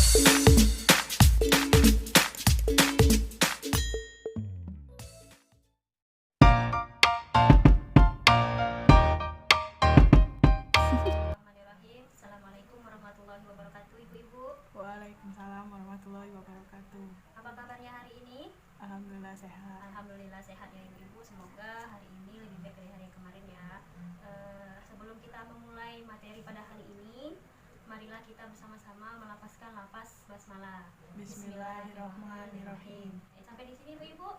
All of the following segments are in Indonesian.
Assalamualaikum warahmatullahi wabarakatuh, Ibu-ibu. Waalaikumsalam warahmatullahi wabarakatuh. Apa kabarnya hari ini? Alhamdulillah sehat. Alhamdulillah sehat ya Ibu-ibu. Semoga hari ini lebih baik dari hari yang kemarin ya. Sebelum kita memulai materi pada hari ini, marilah kita bersama-sama melafazkan lafaz basmalah. Bismillahirrahmanirrahim. Sampai di sini Ibu-ibu,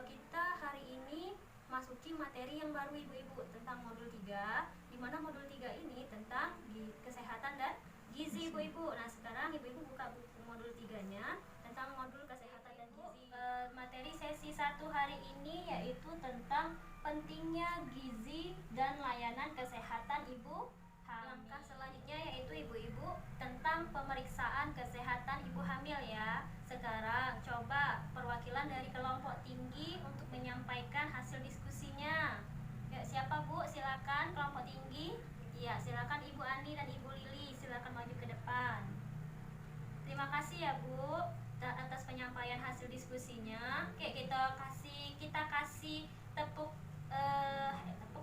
kita hari ini masuki materi yang baru Ibu-ibu tentang modul 3, di mana modul 3 ini tentang kesehatan dan gizi Ibu-ibu. Nah, sekarang Ibu-ibu buka buku modul 3-nya tentang modul kesehatan dan gizi. Materi sesi 1 hari ini yaitu tentang pentingnya gizi dan layanan kesehatan ibu hamil. Langkah selanjutnya yaitu Ibu-ibu tentang pemeriksaan kesehatan ibu hamil ya. Sekarang coba perwakilan dari kelompok tinggi untuk menyampaikan hasil diskusinya. Ya, siapa Bu? Silakan kelompok tinggi. Ya, silakan Ibu Ani dan Ibu Lili, silakan maju ke depan. Terima kasih ya Bu atas penyampaian hasil diskusinya. Oke, kita kasih tepuk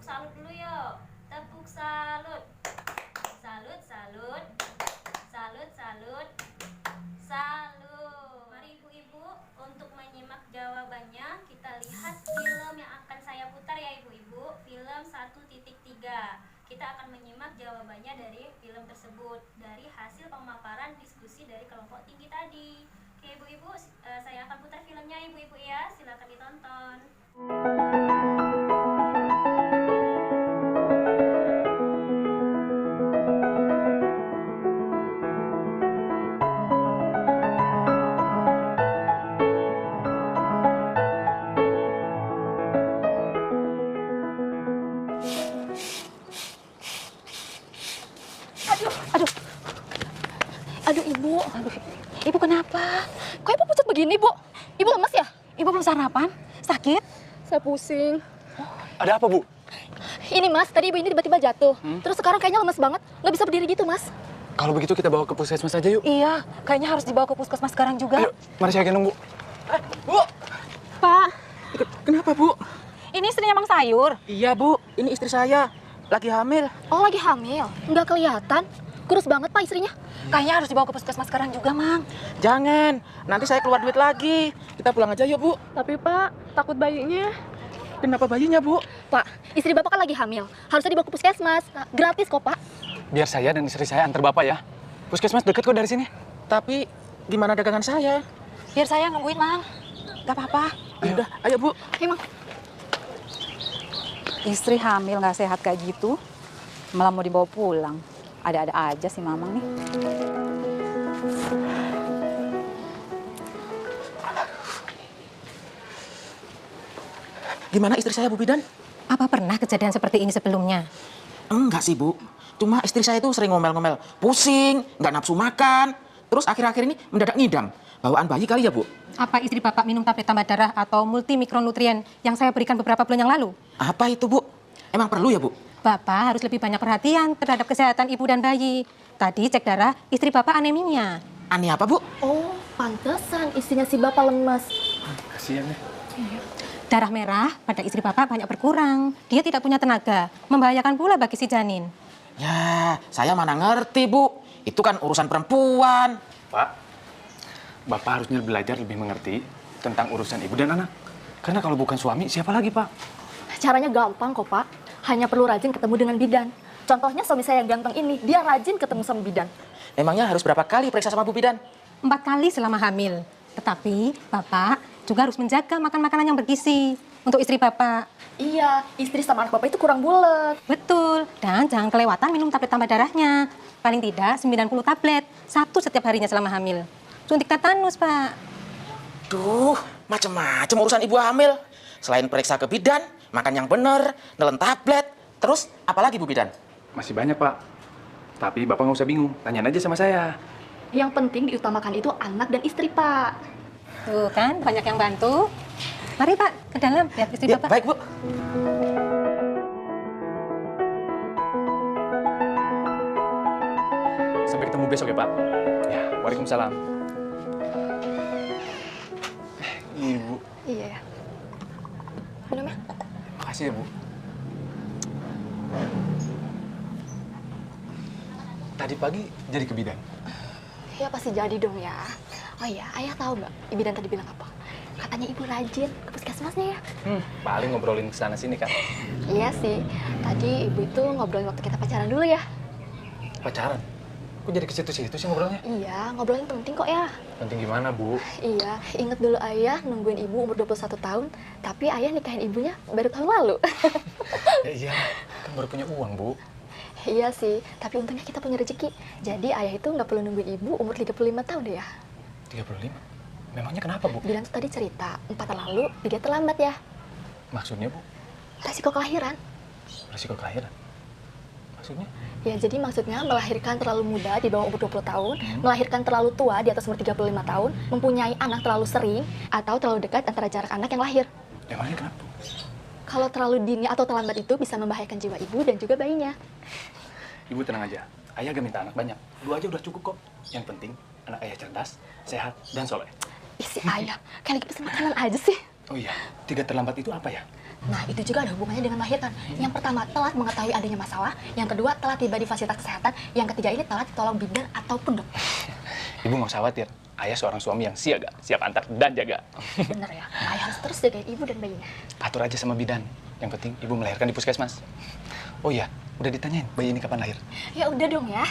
salut dulu yuk. Tepuk salut. Salut, salut. Salut, salut. Salut. Mari Ibu-ibu untuk menyimak jawabannya, kita lihat film yang akan saya putar ya Ibu-ibu, film 1.3. Kita akan menyimak jawabannya dari film tersebut dari hasil pemaparan diskusi dari kelompok tinggi tadi. Oke Ibu-ibu, saya akan putar filmnya Ibu-ibu ya, silakan ditonton. Aduh ibu, ibu kenapa? Kok ibu pucat begini bu? Ibu lemas ya? Ibu belum sarapan? Sakit? Saya pusing. Ada apa, Bu? Ini mas, tadi ibu ini tiba-tiba jatuh. Terus sekarang kayaknya lemas banget, nggak bisa berdiri gitu mas. Kalau begitu kita bawa ke puskesmas aja yuk. Iya, kayaknya harus dibawa ke puskesmas sekarang juga. Ayo, mari saya gendong, Bu. Bu! Pak, Kenapa, Bu? ini istrinya Mang Sayur. Iya, Bu. Ini istri saya. Lagi hamil. Oh lagi hamil? Nggak kelihatan. Kurus banget pak istrinya. Kayaknya harus dibawa ke puskesmas sekarang juga, Mang. Jangan. Nanti saya keluar duit lagi. Kita pulang aja yuk, Bu. Tapi Pak, takut bayinya. Kenapa bayinya, Bu? Pak, istri bapak kan lagi hamil. Harusnya dibawa ke puskesmas. Gratis kok pak. Biar saya dan istri saya antar Bapak ya. Puskesmas deket kok dari sini. Tapi gimana dagangan saya? Biar saya nungguin, Mang. Gak apa-apa. Udah, ayo, Bu. Emang Istri hamil nggak sehat kayak gitu, malah mau dibawa pulang. Ada-ada aja sih Mamang nih. Gimana istri saya, Bu Bidan? Apa pernah kejadian seperti ini sebelumnya? Enggak sih, Bu. Cuma istri saya itu sering ngomel-ngomel. Pusing, nggak nafsu makan. Terus akhir-akhir ini mendadak ngidam. Bawaan bayi kali ya, Bu? Apa istri Bapak minum tablet tambah darah atau multimikronutrien yang saya berikan beberapa bulan yang lalu? Apa itu, Bu? Emang perlu ya, Bu? Bapak harus lebih banyak perhatian terhadap kesehatan ibu dan bayi. Tadi cek darah, istri Bapak anemia. Aneh apa, Bu? oh pantesan istrinya si bapak lemas. Kasihan ya. Darah merah pada istri Bapak banyak berkurang. Dia tidak punya tenaga, membahayakan pula bagi si janin. Ya, saya mana ngerti, Bu. Itu kan urusan perempuan. Pak, Bapak harusnya belajar lebih mengerti tentang urusan ibu dan anak. Karena kalau bukan suami, siapa lagi, Pak? Caranya gampang kok pak. Hanya perlu rajin ketemu dengan bidan. Contohnya suami saya yang ganteng ini, dia rajin ketemu sama bidan. Emangnya harus berapa kali periksa sama Bu Bidan? 4 kali selama hamil. Tetapi Bapak juga harus menjaga makan makanan yang bergizi untuk istri Bapak. Iya, istri sama anak bapak itu kurang bulat. Betul, dan jangan kelewatan minum tablet tambah darahnya. Paling tidak 90 tablet, 1 setiap harinya selama hamil. Suntik tetanus, Pak. Duh, macem-macem urusan ibu hamil. Selain periksa ke bidan, makan yang bener, nelen tablet. Terus, apalagi Bu Bidan? Masih banyak, Pak. Tapi Bapak nggak usah bingung, tanyain aja sama saya. Yang penting diutamakan itu anak dan istri, Pak. Tuh kan, banyak yang bantu. Mari Pak, ke dalam, lihat istri Ya, Bapak. baik Bu. Sampai ketemu besok ya, Pak. Ya, waalaikumsalam. Iya ya. Minum ya. Makasih ya, Bu. Tadi pagi jadi ke bidan. Ya pasti jadi dong ya. Oh iya, ayah tahu nggak Ibidan tadi bilang apa? Katanya ibu rajin ke puskesmasnya ya. Paling ngobrolin kesana sini kan. Iya sih, tadi ibu itu ngobrolin waktu kita pacaran dulu ya. Pacaran? Kok jadi ke situ-situ sih ngobrolnya? Iya, ngobrolin penting kok ya. Penting gimana, Bu? Iya, inget dulu ayah nungguin ibu umur 21 tahun, tapi ayah nikahin ibunya baru tahun lalu. Ya iya, kan baru punya uang, Bu. Iya sih, tapi untungnya kita punya rezeki. Jadi ayah itu nggak perlu nungguin ibu umur 35 tahun deh ya. 35? Memangnya kenapa, Bu? Bilang tuh tadi cerita, 4 tahun lalu dia terlambat ya. Maksudnya, Bu? Resiko kelahiran. Resiko kelahiran? Maksudnya? Ya, jadi maksudnya melahirkan terlalu muda di bawah umur 20 tahun, melahirkan terlalu tua di atas umur 35 tahun, mempunyai anak terlalu sering, atau terlalu dekat antara jarak anak yang lahir. Memangnya kenapa? Kalau terlalu dini atau terlambat itu bisa membahayakan jiwa ibu dan juga bayinya. Ibu tenang aja. Ayah gak minta anak banyak. 2 aja udah cukup kok. Yang penting, anak ayah cerdas, sehat, dan soleh. Isi ayah, kayak lagi pesen makanan aja sih. Oh iya, 3 terlambat itu apa ya? Nah, itu juga ada hubungannya dengan melahirkan. Yang pertama, telat mengetahui adanya masalah. Yang kedua, telat tiba di fasilitas kesehatan. Yang ketiga ini telat ditolong bidan ataupun dokter. Ibu nggak usah khawatir. Ayah seorang suami yang siaga, siap antar dan jaga. Bener ya, ayah harus terus jagain ibu dan bayinya. Atur aja sama bidan. Yang penting ibu melahirkan di puskesmas. Oh iya, udah ditanyain bayi ini kapan lahir? Ya udah dong ya.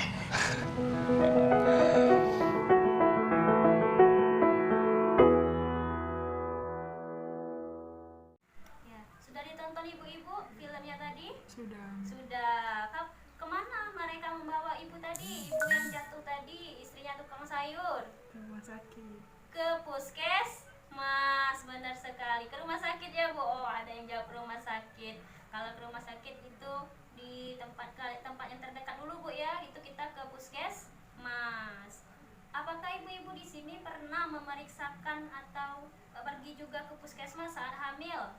Ya, sudah ditonton ibu-ibu filmnya tadi? Sudah. Sudah. Kemana mereka membawa ibu tadi? Ibu yang jatuh tadi, istrinya tukang sayur. Ke rumah sakit. Ke puskesmas, benar sekali. Ke rumah sakit ya, Bu? Oh, ada yang jawab rumah sakit. Kalau ke rumah sakit itu di tempat yang terdekat dulu, Bu ya. Itu kita ke puskesmas. Apakah ibu-ibu di sini pernah memeriksakan atau pergi juga ke puskesmas saat hamil?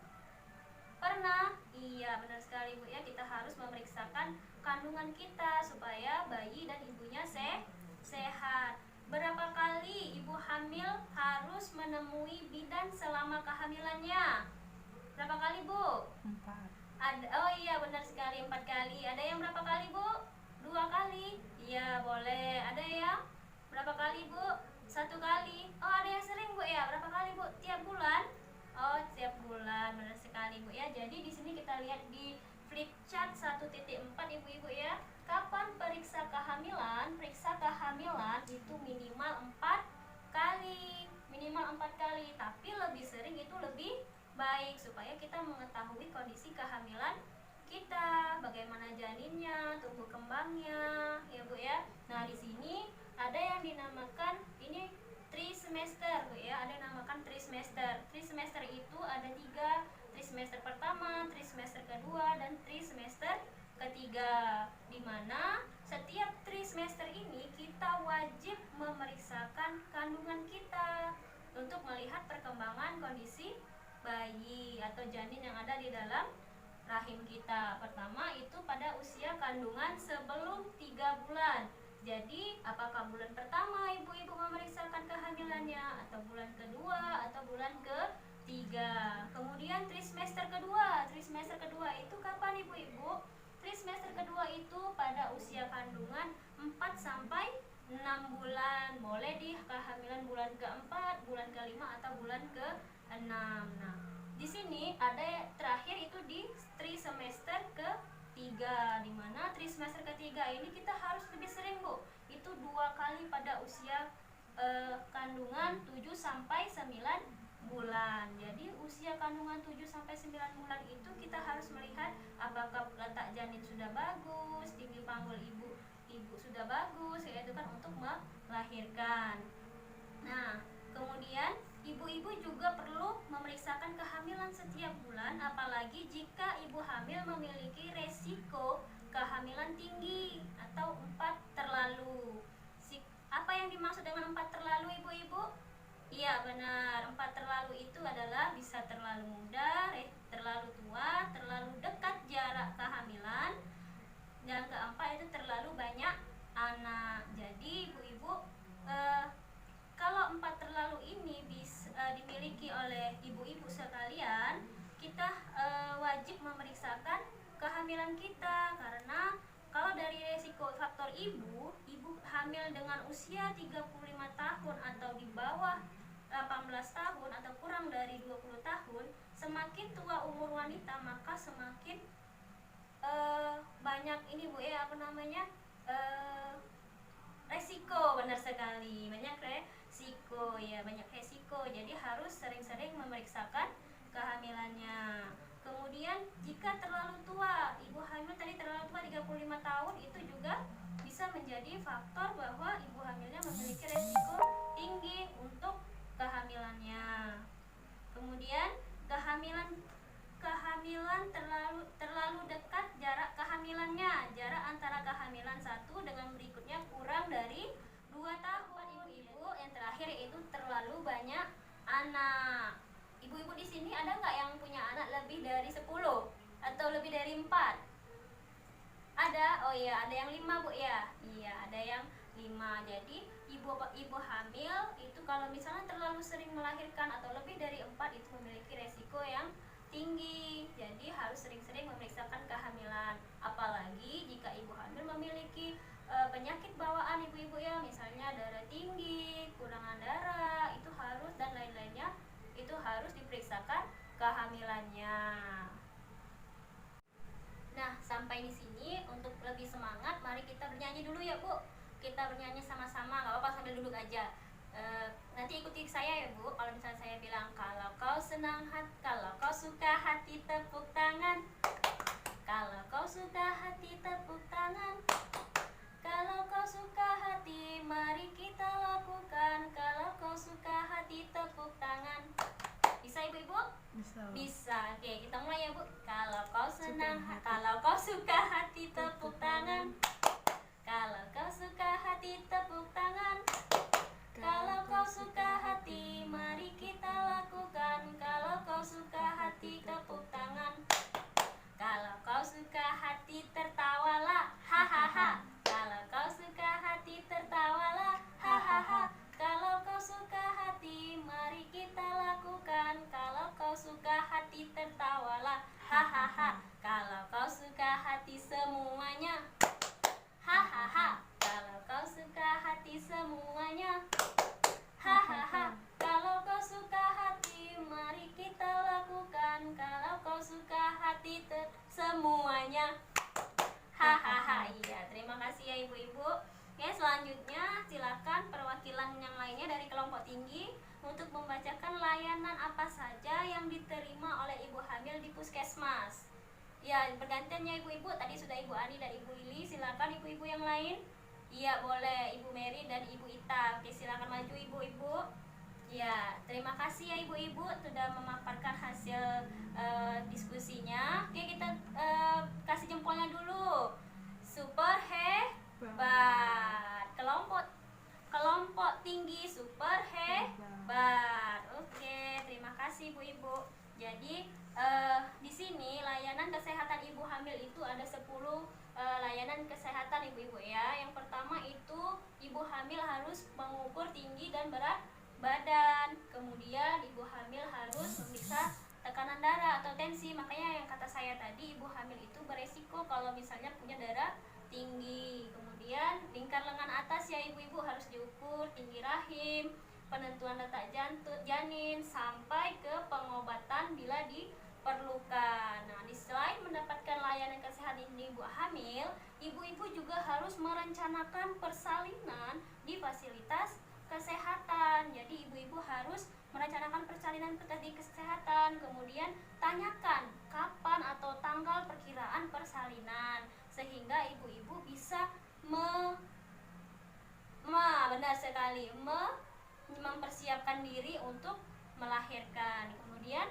Pernah? Iya, benar sekali, Bu ya. Kita harus memeriksakan kandungan kita supaya bayi dan ibunya sehat. Berapa kali ibu hamil harus menemui bidan selama kehamilannya? Berapa kali, Bu? 4. Oh iya, benar sekali, 4 kali. Ada yang berapa kali, Bu? 2 kali? Iya, boleh. Ada yang berapa kali, Bu? 1 kali. Oh, ada yang sering, Bu ya? Berapa kali, Bu? Tiap bulan? Oh, tiap bulan. Benar sekali, Bu ya. Jadi di sini kita lihat di flip chart 1.4 ibu-ibu ya. Kapan periksa kehamilan? Periksa kehamilan itu minimal 4 kali. Minimal 4 kali. Tapi lebih sering itu lebih baik supaya kita mengetahui kondisi kehamilan kita, bagaimana janinnya, tumbuh kembangnya, ya Bu ya. Nah, di sini ada yang dinamakan ini trimester, Bu ya. Ada yang dinamakan trimester. Trimester itu ada 3, trimester pertama, trimester kedua, dan trimester ketiga. Di mana setiap trimester ini kita wajib memeriksakan kandungan kita untuk melihat perkembangan kondisi bayi atau janin yang ada di dalam rahim kita. Pertama itu pada usia kandungan sebelum 3 bulan. Jadi apakah bulan pertama ibu-ibu memeriksakan kehamilannya, atau bulan kedua, atau bulan ketiga. Kemudian trimester kedua. Trimester kedua itu kapan ibu-ibu? Trimester kedua itu pada usia kandungan 4 sampai 6 bulan. Boleh di kehamilan bulan keempat, bulan kelima, atau bulan ke-6. Nah, di sini ada terakhir itu di trimester ketiga, di mana trimester ketiga ini kita harus lebih sering, Bu. Itu 2 kali pada usia kandungan 7 sampai 9 bulan. Jadi usia kandungan 7 sampai 9 bulan itu kita harus melihat apakah letak janin sudah bagus, tinggi panggul ibu sudah bagus, yaitu kan untuk melahirkan. Nah, kemudian ibu-ibu juga perlu memeriksakan kehamilan setiap bulan, apalagi jika ibu hamil memiliki resiko kehamilan tinggi atau 4 terlalu. Apa yang dimaksud dengan 4 terlalu, ibu-ibu? Iya, benar. 4 terlalu itu adalah bisa terlalu muda, terlalu tua, terlalu dekat jarak kehamilan, dan keempat itu terlalu banyak anak. Jadi ibu-ibu kalau 4 terlalu ini dimiliki oleh ibu-ibu kehamilan kita. Karena kalau dari resiko faktor ibu hamil dengan usia 35 tahun atau di bawah 18 tahun atau kurang dari 20 tahun, semakin tua umur wanita maka semakin banyak ini Bu ya, resiko. Benar sekali, banyak resiko ya, banyak resiko. Jadi harus sering-sering memeriksakan kehamilannya. Kemudian jika terlalu tua, ibu hamil tadi terlalu tua 35 tahun, itu juga bisa menjadi faktor bahwa ibu hamilnya memiliki resiko tinggi untuk kehamilannya. Kemudian kehamilan terlalu dekat jarak kehamilannya. Jarak antara kehamilan satu dengan berikutnya kurang dari 2 tahun. Ibu-ibu yang terakhir yaitu terlalu banyak anak. Ibu-ibu di sini ada nggak yang punya anak lebih dari 10 atau lebih dari 4? Ada? Oh iya, ada yang 5 Bu ya? Iya, ada yang 5. Jadi ibu hamil itu kalau misalnya terlalu sering melahirkan atau lebih dari 4 itu memiliki resiko yang tinggi. Jadi harus sering-sering memeriksakan kehamilan. Apalagi jika ibu hamil memiliki penyakit bawaan ibu-ibu ya, misalnya darah tinggi, kekurangan darah, itu harus, dan lain-lainnya, itu harus diperiksakan kehamilannya. Nah, sampai di sini untuk lebih semangat, mari kita bernyanyi dulu ya Bu. Kita bernyanyi sama-sama, nggak apa-apa sambil duduk aja. Nanti ikuti saya ya Bu. Kalau misalnya saya bilang, kalau kau senang hati, kalau kau suka hati tepuk tangan. Kalau kau suka hati tepuk tangan. Kalau kau suka hati, mari kita lakukan. Kalau kau suka hati tepuk tangan. Bisa ibu-ibu? Bisa. Oke, kita mulai ya Bu. Kalau kau senang, kalau kau suka hati tepuk tangan. Kalau kau suka hati tepuk tangan. Kalau kau suka hati, mari kita lakukan. Kalau kau suka hati tepuk tangan. Kalau kau suka hati tertawalah, hahaha. Kalau kau suka hati tertawalah, hahaha. Kalau kau suka hati, mari kita lakukan. Kalau kau suka hati tertawalah, hahaha. Kalau kau suka hati semuanya, hahaha. Kalau kau suka hati semuanya, hahaha. Kalau kau suka hati, mari kita lakukan. Kalau kau suka hati semuanya, hahaha. Iya, terima kasih ya ibu-ibu. Oke, selanjutnya silakan perwakilan yang lainnya dari kelompok tinggi untuk membacakan layanan apa saja yang diterima oleh ibu hamil di puskesmas. Ya, bergantian ya ibu-ibu. Tadi sudah Ibu Ani dan Ibu Ili. Silakan ibu-ibu yang lain. Iya, boleh Ibu Mary dan Ibu Ita. Oke, silakan maju ibu-ibu. Ya, terima kasih ya ibu-ibu sudah memaparkan hasil diskusinya. Oke, kita kasih jempolnya dulu. Super hebat. Kelompok tinggi super hebat. Oke, terima kasih ibu-ibu. Jadi di sini layanan kesehatan ibu hamil itu ada 10 layanan kesehatan ibu-ibu ya. Yang pertama itu ibu hamil harus mengukur tinggi dan berat badan. Kemudian ibu hamil harus memeriksa tekanan darah atau tensi. Makanya yang kata saya tadi, ibu hamil itu beresiko kalau misalnya punya darah tinggi. Kemudian lingkar lengan atas ya ibu-ibu harus diukur, tinggi rahim, penentuan letak janin, sampai ke pengobatan bila diperlukan. Nah, selain mendapatkan layanan kesehatan ibu hamil, ibu-ibu juga harus merencanakan persalinan di fasilitas kesehatan. Jadi ibu-ibu harus merencanakan persalinan di kesehatan, kemudian tanyakan kapan atau tanggal perkiraan persalinan sehingga ibu-ibu bisa benar sekali mempersiapkan diri untuk melahirkan. Kemudian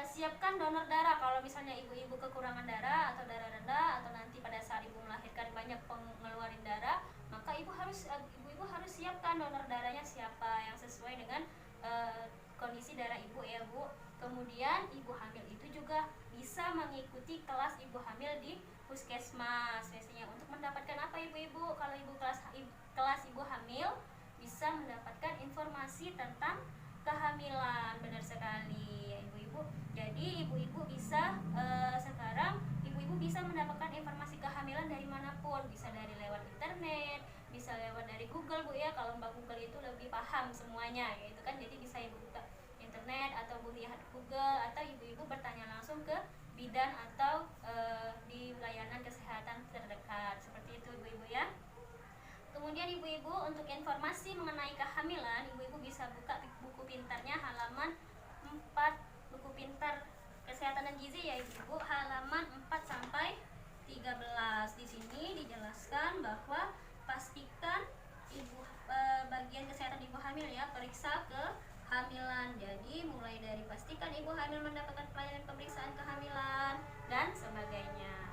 siapkan donor darah kalau misalnya ibu-ibu kekurangan darah atau darah rendah, atau nanti pada saat ibu melahirkan banyak pengeluarin darah, maka ibu harus siapkan donor darahnya siapa yang sesuai dengan kondisi darah ibu ya Bu. Kemudian ibu hamil itu juga bisa mengikuti kelas ibu hamil di puskesmas. Biasanya untuk mendapatkan apa ibu-ibu? Kalau ibu kelas ibu hamil bisa mendapatkan informasi tentang kehamilan. Benar sekali ya ibu-ibu. Jadi ibu-ibu bisa sekarang ibu-ibu ibu-ibu bisa mendapatkan informasi kehamilan dari manapun, bisa dari lewat internet, bisa lewat dari Google Bu ya. Kalau Mbak Google itu lebih paham semuanya gitu kan, jadi bisa ibu buka internet atau Bu lihat Google, atau ibu-ibu bertanya langsung ke bidan atau di layanan kesehatan terdekat, seperti itu ibu-ibu ya. Kemudian ibu-ibu untuk informasi mengenai kehamilan, ibu-ibu bisa buka buku pintarnya halaman 4, buku pintar kesehatan dan gizi ya ibu-ibu, halaman 4 sampai 13. Di sini dijelaskan bahwa pastikan bagian kesehatan ibu hamil ya, periksa kehamilan. Jadi mulai dari pastikan ibu hamil mendapatkan pelayanan pemeriksaan kehamilan dan sebagainya.